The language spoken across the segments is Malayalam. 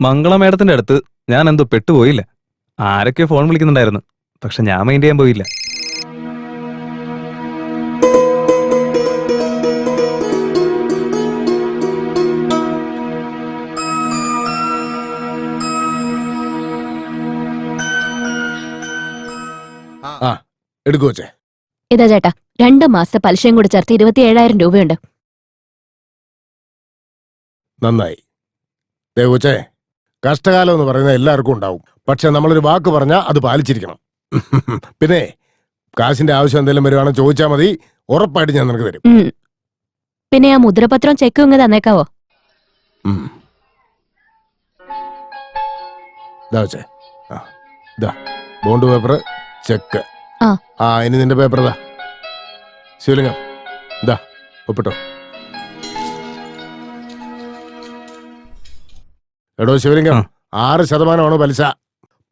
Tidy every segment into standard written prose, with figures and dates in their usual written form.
മംഗള മേഡത്തിന്റെ അടുത്ത് ഞാൻ എന്തോ പെട്ടുപോയില്ല. ആരൊക്കെ ഫോൺ വിളിക്കുന്നുണ്ടായിരുന്നു, പക്ഷെ ഞാൻ മൈൻഡ് ചെയ്യാൻ പോയില്ല. എടുക്കുവച്ചേ. ഇതാ ചേട്ടാ, 2 മാസത്തെ പലിശയും കൂടി ചേർത്ത് 27,000 രൂപയുണ്ട്. നന്നായി. ദേവച്ചേ, കഷ്ടകാലം എന്ന് പറയുന്നത് എല്ലാവർക്കും ഉണ്ടാവും. പക്ഷെ നമ്മളൊരു വാക്ക് പറഞ്ഞാൽ അത് പാലിച്ചിരിക്കണം. പിന്നെ കാശിന്റെ ആവശ്യം എന്തെങ്കിലും വരുവാണെങ്കിൽ ചോദിച്ചാൽ മതി, ഉറപ്പായിട്ട് ഞാൻ നിനക്ക് തരും. പിന്നെ ആ മുദ്രപത്രം ചെക്കും ഇങ്ങ് തന്നേക്കാവോ? ദേവച്ചേ, ബോണ്ട് പേപ്പർ, ചെക്ക്. ഇനി നിന്റെ പേപ്പർ ഇതാ. ശിവലിംഗം, ഇതാ ഒപ്പിട്ടോ. എടോ ശിവലിംഗം, 6% പലിശ.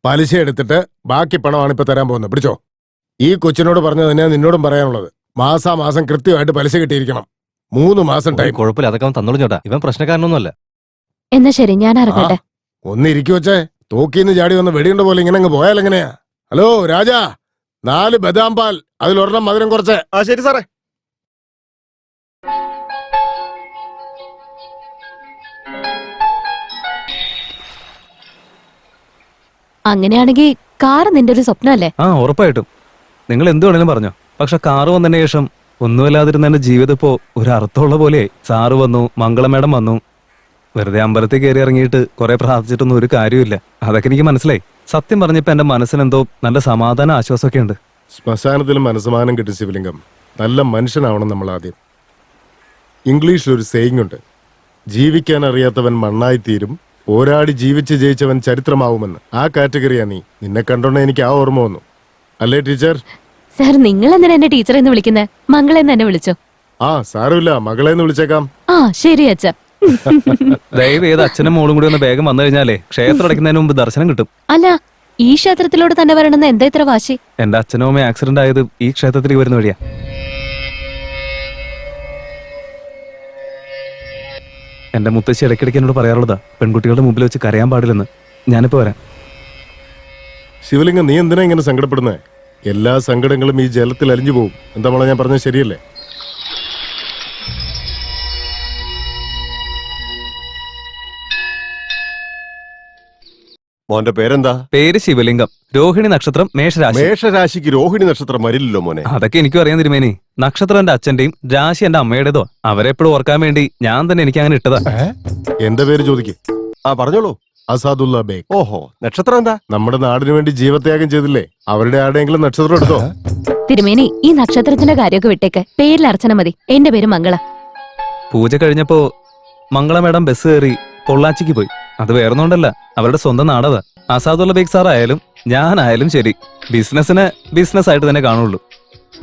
പലിശ എടുത്തിട്ട് ബാക്കി പണമാണ് ഇപ്പൊ തരാൻ പോകുന്നത്. പിടിച്ചോ. ഈ കൊച്ചിനോട് പറഞ്ഞത് തന്നെയാ നിന്നോടും പറയാനുള്ളത്. മാസാമാസം കൃത്യമായിട്ട് പലിശ കിട്ടിയിരിക്കണം. 3 മാസം ടൈം. കുഴപ്പമില്ല, അതൊക്കെ അവൻ തന്നോളൂ ചേട്ടാ. ഇവൻ പ്രശ്നക്കാരനൊന്നുമല്ല. എന്നാ ശരി, ഞാൻ ഇറങ്ങട്ടെ. ഒന്നിരിക്കു വച്ചേ. തോക്കിന്ന് ചാടി വന്ന് വെടിയുണ്ട പോലെ ഇങ്ങനെ അങ്ങ് പോയാലെങ്ങനെയാ? ഹലോ രാജാ, 4 ബദാം പാൽ, അതിലൊരെണ്ണം മധുരം കുറച്ച്. ശരി സാറേ. അങ്ങനെയാണെങ്കിൽ കാർ നിന്റെ ഒരു സ്വപ്നമല്ലേ? ഉറപ്പായിട്ടും. നിങ്ങൾ എന്ത് വേണേലും പറഞ്ഞോ, പക്ഷെ കാറ് വന്നതിന് ശേഷം ഒന്നുമില്ലാതിരുന്ന എന്റെ ജീവിതം ഇപ്പോ ഒരു അർത്ഥമുള്ള പോലെ. സാറ് വന്നു, മംഗള മേഡം വന്നു. വെറുതെ അമ്പലത്തിൽ കയറി ഇറങ്ങിയിട്ട് കുറെ പ്രാർത്ഥിച്ചിട്ടൊന്നും ഒരു കാര്യമില്ല. അതൊക്കെ എനിക്ക് മനസ്സിലായി. സത്യം പറഞ്ഞപ്പോ എന്റെ മനസ്സിനെന്തോ നല്ല സമാധാന ആശ്വാസമൊക്കെ ഉണ്ട്. ശ്മശാനത്തിലും മനസ്സമാനം കിട്ടും ശിവലിംഗം. നല്ല മനുഷ്യനാവണം നമ്മൾ ആദ്യം. ഇംഗ്ലീഷിലൊരു സേയിങ് ഉണ്ട്, ജീവിക്കാൻ അറിയാത്തവൻ മണ്ണായിത്തീരും, പോരാടി ജീവിച്ച് ജയിച്ചവൻ ചരിത്രമാവുമെന്ന്. ആ കാറ്റഗറിയാ നീ. നിന്നെ കണ്ടോണ്ട് എനിക്ക് ആ ഓർമ്മ വന്നു. അല്ലേ ടീച്ചർ? സാർ, നിങ്ങൾ എന്തിനാ എന്നെ ടീച്ചറെ എന്ന് വിളിക്കുന്നത്? മംഗളെന്ന് തന്നെ വിളിച്ചോ. സാരമില്ല, മകളെന്ന് വിളിച്ചേക്കാം. ശരി അച്ഛ. ദയവ് ചെയ്ത് അച്ഛനും മോളും കൂടി ഒന്ന് വേഗം വന്നു കഴിഞ്ഞാലേ ക്ഷേത്രം അടയ്ക്കുന്നതിന് മുമ്പ് ദർശനം കിട്ടും. അല്ല, ഈ ക്ഷേത്രത്തിലോട് തന്നെ വരണമെന്ന് എന്താ ഇത്ര വാശി? എന്റെ അച്ഛനും അമ്മയും ആക്സിഡന്റ് ആയത് ഈ ക്ഷേത്രത്തിലേക്ക് വരുന്ന വഴിയാ. എന്റെ മുത്തശ്ശി ഇടയ്ക്കിടയ്ക്ക് എന്നോട് പറയാറുള്ളതാ, പെൺകുട്ടികളുടെ മുമ്പിൽ വെച്ച് കരയാൻ പാടില്ലെന്ന്. ഞാനിപ്പോ വരാം. ശിവലിംഗം, നീ എന്തിനാ ഇങ്ങനെ സങ്കടപ്പെടുന്നേ? എല്ലാ സങ്കടങ്ങളും ഈ ജലത്തിൽ അലിഞ്ഞു പോകും. എന്താ മോളെ ഞാൻ പറഞ്ഞത് ശരിയല്ലേ? മോന്റെ പേരെന്താ? പേര് ശിവലിംഗം. രോഹിണി നക്ഷത്രം, മേഷരാശി. മേഷരാശിക്ക് രോഹിണി നക്ഷത്രം വരില്ലല്ലോ മോനെ. അതൊക്കെ എനിക്കും അറിയാൻ തിരുമേനി. നക്ഷത്രം എന്റെ അച്ഛന്റെയും രാശി എന്റെ അമ്മയുടേതോ. അവരെപ്പോഴും ഓർക്കാൻ വേണ്ടി ഞാൻ തന്നെ എനിക്ക് അങ്ങനെ ഇട്ടതാ. എന്റെ പേര് ചോദിക്കേ. പറഞ്ഞോളൂ. അസാദുള്ള ബേഗ്. ഓഹോ, നക്ഷത്രം എന്താ? നമ്മുടെ നാടിന് വേണ്ടി ജീവത്യാഗം ചെയ്തില്ലേ, അവരുടെ ആരുടെയെങ്കിലും നക്ഷത്രം എടുത്തോ? തിരുമേനി, ഈ നക്ഷത്രത്തിന്റെ കാര്യമൊക്കെ വിട്ടേക്ക്. പേരിൽ അർച്ചന മതി. എന്റെ പേര് മംഗള. പൂജ കഴിഞ്ഞപ്പോ മംഗള മേഡം ബസ് കയറി പൊള്ളാച്ചിക്ക് പോയി. അത് വേറൊന്നുകൊണ്ടല്ല, അവരുടെ സ്വന്തം നാടതാ. അസാദുള്ള ബേഗ് സാർ ആയാലും ഞാനായാലും ശരി, ബിസിനസിനെ ബിസിനസ് ആയിട്ട് തന്നെ കാണുള്ളൂ.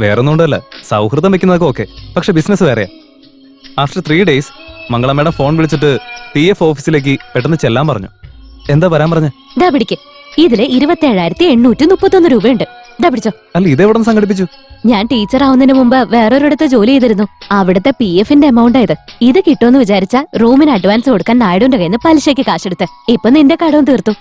വേറൊന്നുകൊണ്ടല്ല, സൗഹൃദം വെക്കുന്നതൊക്കെ ഓക്കെ, പക്ഷെ ബിസിനസ് വേറെയാ. ആഫ്റ്റർ 3 days മംഗള മേഡം ഫോൺ വിളിച്ചിട്ട് PF ഓഫീസിലേക്ക് പെട്ടെന്ന് ചെല്ലാൻ പറഞ്ഞു. എന്താ വരാൻ പറഞ്ഞ? പിടിക്ക്. ഇതില് 27,831 രൂപയുണ്ട്. പിടിച്ചോ. അല്ല, ഇതെവിടെ നിന്ന് സംഘടിപ്പിച്ചു? ഞാൻ ടീച്ചർ ആവുന്നതിന് മുമ്പ് വേറൊരിടത്ത് ജോലി ചെയ്തിരുന്നു. അവിടുത്തെ PFന്റെ എമൗണ്ട് ആയത്. ഇത് കിട്ടുമെന്ന് വിചാരിച്ച റൂമിന് അഡ്വാൻസ് കൊടുക്കാൻ നായിഡുന്റെ കയ്യിൽ നിന്ന് പലിശയ്ക്ക് കാശെടുത്ത്. ഇപ്പൊ നിന്റെ കടവും തീർത്തു.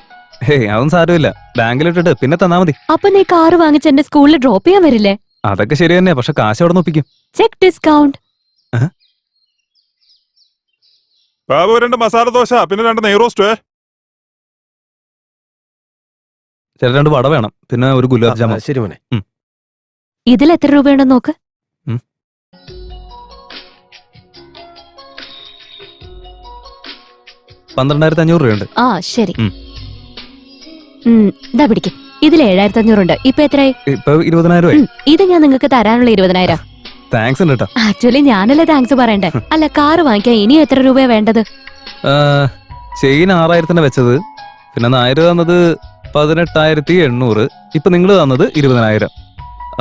അതൊന്നും സാരമില്ല, ബാങ്കിലിട്ടിട്ട് പിന്നെ തന്നാ മതി. അപ്പൊ നീ കാറ് വാങ്ങിച്ച് എന്റെ സ്കൂളിൽ ഡ്രോപ്പ് ചെയ്യാൻ വരില്ലേ? അതൊക്കെ ശരി തന്നെ, പക്ഷെ കാശ് അവിടെ ഒപ്പിക്കും. Check discount. ബാബു 2 മസാല ദോശ, പിന്നെ 2 നെയ്റോസ്റ്റ്. ചില 2 വട വേണം, പിന്നെ ഒരു ഗുലാബ് ജാമുൻ. ശരി മോനെ. ഇതിൽ എത്ര രൂപയുണ്ടെന്ന് നോക്ക്. 12,500 രൂപയുണ്ട്. ശരി. പിടിക്ക്. ഇതിൽ 7,500 ഉണ്ട്. ഇപ്പൊ എത്രയായി? ഇപ്പൊ 20,000. ഇത് ഞാൻ നിങ്ങൾക്ക് തരാനുള്ള 20,000. താങ്ക്സ് ഉണ്ട് കേട്ടോ. ആക്ച്വലി ഞാനല്ലേ താങ്ക്സ് പറയണ്ടേ. അല്ല, കാറ് വാങ്ങിക്കാൻ ഇനി എത്ര രൂപയാ വേണ്ടത്? ചെയിൻ 6,000 വെച്ചത്, പിന്നെ നായര് തന്നത് 18,800, ഇപ്പൊ നിങ്ങൾ തന്നത് 20,000.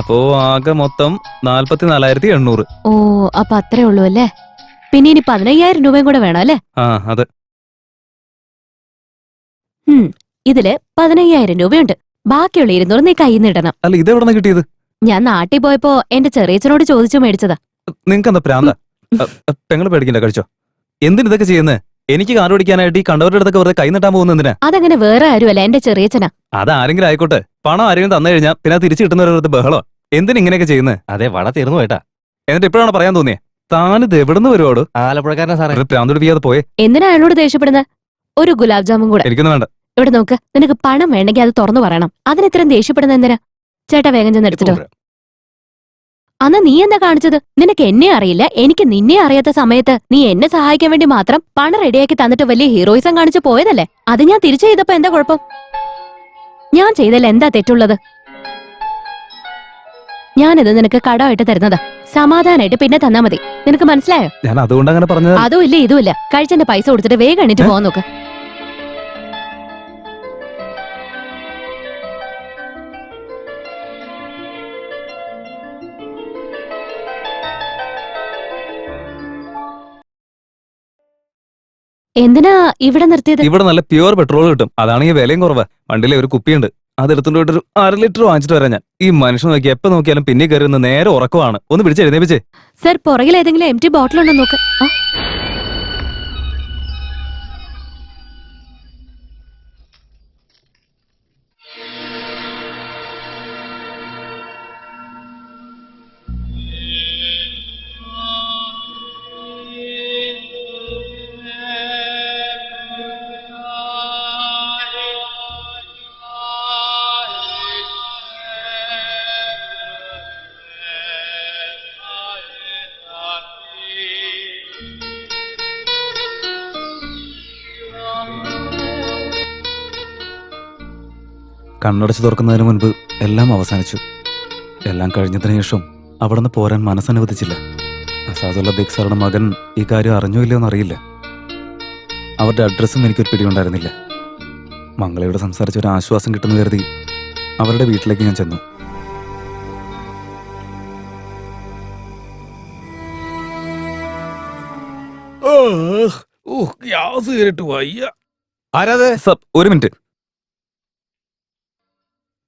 അപ്പോ ആകെ മൊത്തം 44,800. അപ്പൊ അത്രേ ഉള്ളൂ അല്ലേ? പിന്നെ ഇനി 15,000 രൂപയും കൂടെ വേണം അല്ലേ? അതെ. ഇതില് 15,000 രൂപയുണ്ട്. ബാക്കിയുള്ള 200 നീ കയ്യിൽ നിന്ന് ഇടണം. അല്ല, ഇത് എവിടെ കിട്ടിയത്? ഞാൻ നാട്ടിൽ പോയപ്പോ എന്റെ ചെറിയച്ചനോട് ചോദിച്ചു മേടിച്ചതാ. നിങ്ങക്ക് എന്താ പ്രാന്ത? പെങ്ങള് പേടിക്കണ്ട, കഴിച്ചോ. എന്തിനിതൊക്കെ ചെയ്യുന്നേ? എനിക്ക് കാർ ഓടിക്കാനായിട്ട് ഈ കണ്ടവരുടെ അടുത്തൊക്കെ വെറുതെ കൈ നീട്ടാൻ പോകുന്ന എന്തിനാ? അതങ്ങനെ വേറെ ആരുമല്ല, എന്റെ ചെറിയച്ഛനാ. അതാരെങ്കിലും ആയിക്കോട്ടെ, പണം ആരെങ്കിലും തന്നു കഴിഞ്ഞാൽ പിന്നെ അത് തിരിച്ചു കിട്ടുന്നവരുടെ ബഹളോ. എന്തിനാ ഇങ്ങനെയൊക്കെ ചെയ്യുന്നത്? അതെ, വട തീർന്നു പോയിട്ടാ. എന്നിട്ട് ഇപ്പോഴാണ് പറയാൻ തോന്നിയേ താനിത് എവിടുന്ന് വരുവാടോ? ആലപ്പുഴക്കാരനാ സാറേ. പ്രാന്തുടിപ്പിക്കാതെ പോയെ. എന്തിനാ അയാളോട് ദേഷ്യപ്പെടുന്നത്? ഒരു ഗുലാബ് ജാമുൻ കൂടെ. എനിക്കൊന്നും വേണ്ട. ഇവിടെ നോക്ക്, നിനക്ക് പണം വേണ്ടെങ്കിൽ അത് തുറന്നു പറയണം. അതിനിത്രയും ദേഷ്യപ്പെടുന്ന എന്തിനാ? ചേട്ടാ വേഗം ചെന്ന് എടുത്തിട്ടോ. അന്ന് നീ എന്താ കാണിച്ചത്? നിനക്ക് എന്നെ അറിയില്ല, എനിക്ക് നിന്നെ അറിയാത്ത സമയത്ത് നീ എന്നെ സഹായിക്കാൻ വേണ്ടി മാത്രം പണം റെഡിയാക്കി തന്നിട്ട് വലിയ ഹീറോയിസം കാണിച്ചു പോയതല്ലേ? അത് ഞാൻ തിരിച്ചു ചെയ്തപ്പോ എന്താ കുഴപ്പം? ഞാൻ ചെയ്തല്ല എന്താ തെറ്റുള്ളത്? ഞാനിത് നിനക്ക് കടമായിട്ട് തരുന്നതാ. സമാധാനായിട്ട് പിന്നെ തന്നാ മതി. നിനക്ക് മനസ്സിലായോ? ഞാൻ അതുകൊണ്ട് അങ്ങനെ പറഞ്ഞത്. അതും ഇല്ല ഇതും ഇല്ല. കഴിച്ചെന്റെ പൈസ കൊടുത്തിട്ട് വേഗം എണീറ്റ് പോകാൻ നോക്ക്. എന്തിനാ ഇവിടെ നിർത്തിയത്? ഇവിടെ നല്ല പ്യുവർ പെട്രോൾ കിട്ടും. അതാണെങ്കിൽ വിലയും കുറവാ. വണ്ടിയിലെ ഒരു കുപ്പിയുണ്ട്, അതെടുത്തോണ്ട് പോയിട്ട് ഒരു 1/2 ലിറ്റർ വാങ്ങിച്ചിട്ട് വരാം ഞാൻ. ഈ മനുഷ്യൻ നോക്കി എപ്പോ നോക്കിയാലും പിന്നെ കയറി നിന്ന് നേരെ ഉറക്കമാണ്. ഒന്ന് പിടിച്ച് എഴുന്നേപ്പിച്ചേ. സർ, പുറകിൽ ഏതെങ്കിലും എംറ്റി ബോട്ടിൽ ഉണ്ടോ നോക്ക്. കണ്ണടച്ച് തുറക്കുന്നതിന് മുൻപ് എല്ലാം അവസാനിച്ചു. എല്ലാം കഴിഞ്ഞതിന് ശേഷം അവിടെ നിന്ന് പോരാൻ മനസ്സനുവദിച്ചില്ല. അസാദുള്ള ബേഗ് സാറുടെ മകൻ ഈ കാര്യം അറിഞ്ഞോ ഇല്ലയോ എന്നറിയില്ല. അവരുടെ അഡ്രസ്സും എനിക്കൊരു പിടിയുണ്ടായിരുന്നില്ല. മംഗളയോട് സംസാരിച്ച ഒരു ആശ്വാസം കിട്ടുന്നു കരുതി അവരുടെ വീട്ടിലേക്ക് ഞാൻ ചെന്നു. ഗ്യാസ് കയറിട്ട് വയ്യ. ആരാത്? സർ, ഒരു മിനിറ്റ്.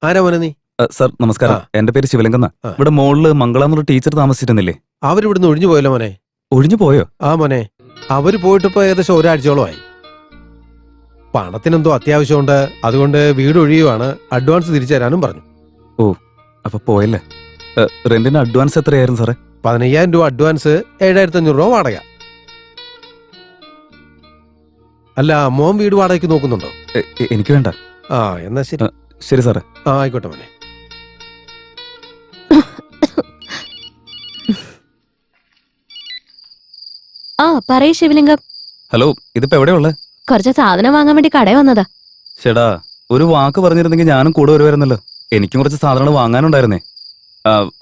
ആരാ മോനെ നീ? സർ നമസ്കാരം. എന്റെ പേര് ശിവലിംഗം. ആ. ഇവിടെ മോളില് മംഗള എന്നൊരു ടീച്ചർ താമസിച്ചിരുന്നില്ലേ? അവരിവിടുന്ന് ഒഴിഞ്ഞു പോയല്ലോ മോനെ. ഒഴിഞ്ഞു പോയോ? ആ മോനെ, അവര് പോയിട്ടിപ്പോ ഏകദേശം ഒരാഴ്ചയോളമായി. പണത്തിനെന്തോ അത്യാവശ്യമുണ്ട്, അതുകൊണ്ട് വീട് ഒഴിയുവാണ്. അഡ്വാൻസ് തിരിച്ചു തരാനും പറഞ്ഞു. അപ്പൊ പോയല്ലേ. റെന്റിന് അഡ്വാൻസ് എത്രയായിരുന്നു സാറേ? 15,000 രൂപ അഡ്വാൻസ്, 7,500 രൂപ വാടക. അല്ല, മോൻ വീട് വാടകയ്ക്ക് നോക്കുന്നുണ്ടോ? എനിക്ക് വേണ്ട. ആ, എന്നാ ശരി. ശരി സാറേ. ആ, ആയിക്കോട്ടെ മോനെ. ആ പറയ് ശിവലിംഗം. ഹലോ, ഇതിപ്പോ എവിടെയുള്ളേ? കുറച്ച് സാധനം വാങ്ങാൻ വേണ്ടി കടയിൽ വന്നതാ. ചേടാ, ഒരു വാക്ക് പറഞ്ഞിരുന്നെങ്കിൽ ഞാനും കൂടെ വരുമായിരുന്നല്ലോ. എനിക്കും കുറച്ച് സാധനങ്ങൾ വാങ്ങാനുണ്ടായിരുന്നേ.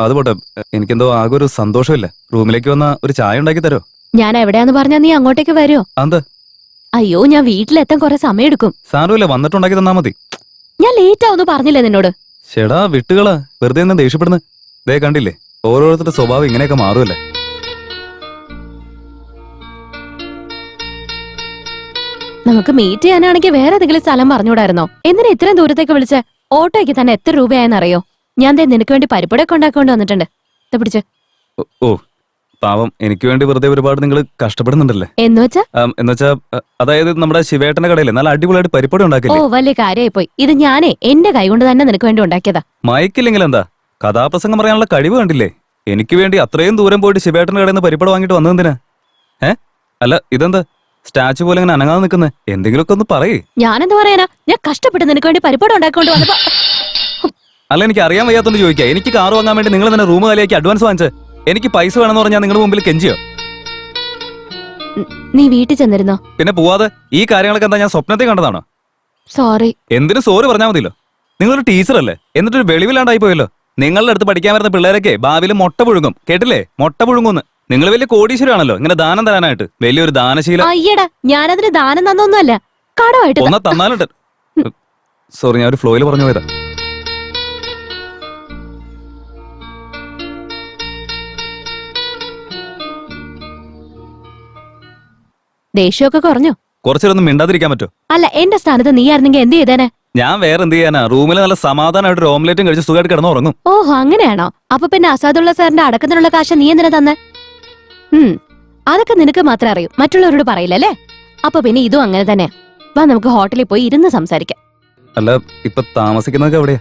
അത് പോട്ടെ, എനിക്കെന്തോ ആകെ ഒരു സന്തോഷമില്ല. റൂമിലേക്ക് വന്ന ഒരു ചായ ഉണ്ടാക്കി തരോ? ഞാൻ എവിടെയാന്ന് പറഞ്ഞാ നീ അങ്ങോട്ടേക്ക് വരുമോ? അത് അയ്യോ, ഞാൻ വീട്ടിലെത്താൻ കുറെ സമയം എടുക്കും. സാരമില്ല, വന്നിട്ടുണ്ടാക്കി തന്നാ മതി. ഞാൻ ലേറ്റ് ആവുന്നു പറഞ്ഞില്ലേ നിന്നോട്? ചേടാ, വിട്ടുകളാ, വെറുതെ ഒന്ന് ദേഷ്യപ്പെടുന്നു. ദേ കണ്ടില്ലേ, ഓരോരുത്തരുടെ സ്വഭാവം ഇങ്ങനെയൊക്കെ മാറുമല്ലേ. നമുക്ക് മീറ്റ് ചെയ്യാനാണെങ്കിൽ വേറെ ഏതെങ്കിലും സ്ഥലം പറഞ്ഞുകൂടായിരുന്നോ? എന്തിനാ ഇത്രയും ദൂരത്തേക്ക് വിളിച്ച്? ഓട്ടോയ്ക്ക് തന്നെ എത്ര രൂപയായെന്നറിയോ? ഞാൻ ദേ നിനക്ക് വേണ്ടി പരിപ്പടൊക്കെ ഉണ്ടാക്കിക്കൊണ്ട് വന്നിട്ടുണ്ട്. പിടിച്ച്. ഓ പാവം, എനിക്ക് വേണ്ടി വെറുതെ ഒരുപാട് നിങ്ങൾ കഷ്ടപ്പെടുന്നുണ്ടല്ലേ. എന്നുവെച്ചാ അതായത് നമ്മുടെ ശിവേട്ടന്റെ കടയിലെ നല്ല അടിപൊളിയായിട്ട് പരിപ്പടി ഓ ഉണ്ടാക്കില്ലേ. വലിയ കാര്യമായി പോയി. ഇത് ഞാനേ എന്റെ കൈ കൊണ്ട് തന്നെ നിനക്ക് വേണ്ടി ഉണ്ടാക്കിയതാ. മയക്കില്ലെങ്കിൽ എന്താ, കഥാപ്രസംഗം പറയാനുള്ള കഴിവ് കണ്ടില്ലേ. എനിക്ക് വേണ്ടി അത്രയും ദൂരം പോയിട്ട് ശിവേട്ടന്റെ കടയിൽ നിന്ന് പരിപ്പട വാങ്ങിട്ട് വന്നതെന്തിനാ? അല്ല, ഇതെന്താ സ്റ്റാച്ചു പോലെ ഇങ്ങനെ അനങ്ങാതെ നിൽക്കുന്നത്? എന്തെങ്കിലുമൊക്കെ ഒന്ന് പറയേ. ഞാനെന്താ പറയാനാ? ഞാൻ കഷ്ടപ്പെട്ട് നിനക്ക് വേണ്ടി പരിപ്പട ഉണ്ടാക്കിക്കൊണ്ട് വന്നപ്പോ. അല്ല, എനിക്ക് അറിയാൻ വയ്യാത്തോണ്ട് ചോദിക്കാം. എനിക്ക് കാർ വാങ്ങാൻ വേണ്ടി നിങ്ങൾ തന്നെ റൂം കാലിയാക്കി അഡ്വാൻസ് വാങ്ങിച്ച് എനിക്ക് പൈസ വേണമെന്ന് പറഞ്ഞാൽ നിങ്ങളുടെ മുമ്പിൽ കെഞ്ചിയോ? നീ വീട്ടിൽ ചെന്നിരുന്നോ? പിന്നെ പോവാതെ ഈ കാര്യങ്ങളൊക്കെ എന്താ ഞാൻ സ്വപ്നത്തെ കണ്ടതാണോ? സോറി. എന്തിനു സോറി പറഞ്ഞാൽ മതിയല്ലോ. നിങ്ങളൊരു ടീച്ചറല്ലേ, എന്നിട്ടൊരു വെളിവിലാണ്ടായി പോയല്ലോ. നിങ്ങളുടെ അടുത്ത് പഠിക്കാൻ വരുന്ന പിള്ളേരൊക്കെ ഭാവിയിൽ മുട്ട പുഴുങ്ങും, കേട്ടില്ലേ? മുട്ട പുഴുങ്ങുന്ന്. നിങ്ങൾ വലിയ കോടീശ്വരാണല്ലോ, ഇങ്ങനെ ദാനം തരാനായിട്ട്. വലിയൊരു ദാനശീലം. അയ്യടാ, ഞാനതിന് ദാനം തന്നൊന്നുമല്ല, കടമായിട്ട്. ഒന്നാ തന്നാലുണ്ട്. സോറി, ഞാൻ ഒരു ഫ്ലോയിൽ പറഞ്ഞു പോയതാ. ദേഷ്യമൊക്കെ കുറഞ്ഞോ? കുറച്ചൊന്നും മിണ്ടാതിരിക്കാൻ പറ്റോ? അല്ല, എന്റെ സ്ഥാനത്ത് നീ ആയിരുന്നെങ്കിൽ എന്ത് ചെയ്തേനെ? ഞാൻ വേറെ എന്ത് ചെയ്യാനാ? റൂമിൽ നല്ല സമാധാനമായിട്ട് ഒരു ഓംലേറ്റും കഴിച്ച് സുഖമായിട്ട് കിടന്ന് ഉറങ്ങും. ഓഹോ, അങ്ങനെയാണോ? അപ്പൊ പിന്നെ അസാദുള്ള സാറിന്റെ അടക്കത്തിനുള്ള കാശ് നീ എന്തിനാ തന്നെ? അതൊക്കെ നിനക്ക് മാത്രമേ അറിയൂ, മറ്റുള്ളവരോട് പറയില്ലല്ലേ? അപ്പൊ പിന്നെ ഇതും അങ്ങനെ തന്നെ. വാ നമുക്ക് ഹോട്ടലിൽ പോയി ഇരുന്ന് സംസാരിക്കാം. അല്ല ഇപ്പൊ താമസിക്കുന്നതൊക്കെ എവിടെയാ?